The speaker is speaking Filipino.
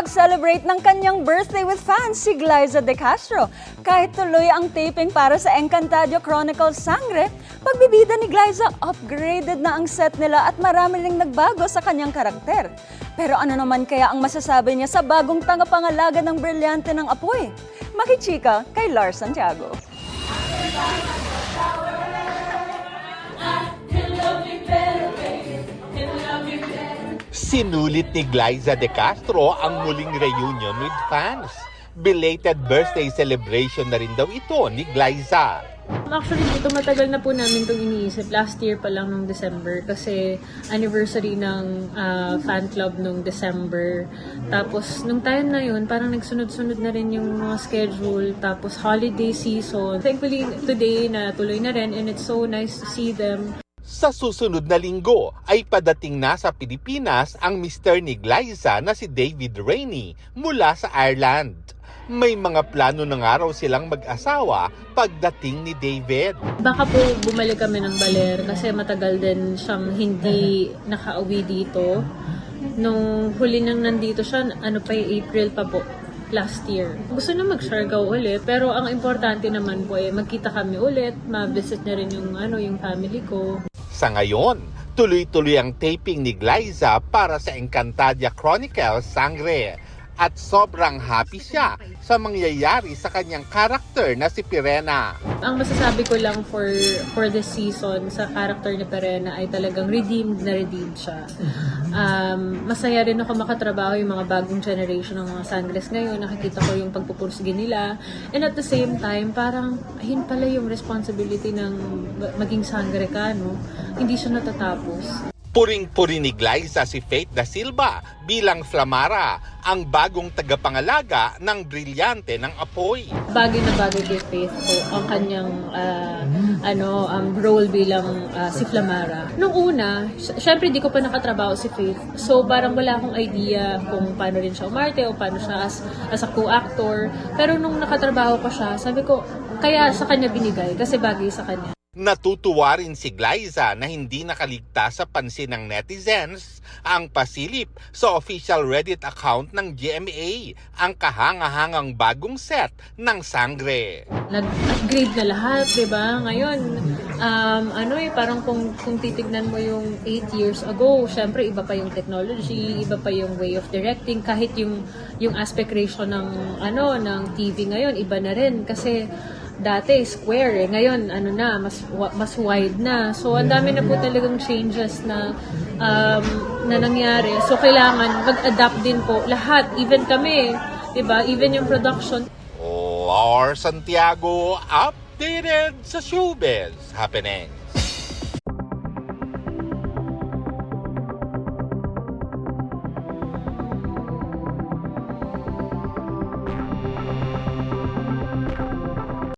mag-celebrate ng kanyang birthday with fans si Glyza De Castro. Kahit tuloy ang taping para sa Encantadia Chronicles Sangre, pagbibida ni Glyza, upgraded na ang set nila at marami ring nagbago sa kanyang karakter. Pero ano naman kaya ang masasabi niya sa bagong tagapangalaga ng brilyante ng apoy? Makichika kay Lars Santiago. Sinulit ni Glyza De Castro ang muling reunion with fans. Belated birthday celebration na rin daw ito ni Glyza. Actually, ito matagal na po namin itong iniisip. Last year pa lang nung December kasi anniversary ng fan club nung December. Tapos, nung time na yun, parang nagsunod-sunod na rin yung mga schedule. Tapos, holiday season. Thankfully, today na tuloy na rin and it's so nice to see them. Sa susunod na linggo ay padating na sa Pilipinas ang mister ni Glyza na si David Rainey mula sa Ireland. May mga plano na nga raw silang mag-asawa pagdating ni David. Baka po bumalik kami ng Baler kasi matagal din siyang hindi nakauwi dito. Nung huli nang nandito siya, April pa po. Last year. Gusto na mag-Siargao ulit, pero ang importante naman po ay magkita kami ulit, ma-visit na rin yung family ko. Sa ngayon, tuloy-tuloy ang taping ni Glyza para sa Encantadia Chronicles Sangre. At sobrang happy siya sa mangyayari sa kanyang karakter na si Pirena. Ang masasabi ko lang for this season sa character ni Pirena ay talagang redeemed siya. Masaya rin ako makatrabaho yung mga bagong generation ng mga Sangres ngayon. Nakikita ko yung pagpupursige nila. And at the same time, parang ayun pala yung responsibility ng maging Sangre ka, no? Hindi siya natatapos. Puring-puri ni Glyza si Faith Da Silva bilang Flamara, ang bagong tagapangalaga ng brilyante ng apoy. Bagay na bagay kay Faith po ang kanyang role bilang si Flamara. Nung una, syempre di ko pa nakatrabaho si Faith. So parang wala akong idea kung paano rin siya umarte o paano siya as a co-actor. Pero nung nakatrabaho ko siya, sabi ko, kaya sa kanya binigay kasi bagay sa kanya. Natutuwa rin si Glyza na hindi nakaligtas sa pansin ng netizens ang pasilip sa official Reddit account ng GMA, ang kahanga-hangang bagong set ng Sangre. Nag-upgrade na lahat, di ba? Ngayon, parang kung titignan mo yung 8 years ago, syempre iba pa yung technology, iba pa yung way of directing, kahit yung aspect ratio ng TV ngayon, iba na rin kasi dati square ngayon mas wide na. So ang dami na po talagang changes na nangyari. So kailangan mag-adapt din po lahat, even kami, 'di ba? Even yung production. Lars Santiago, updated sa showbiz happening.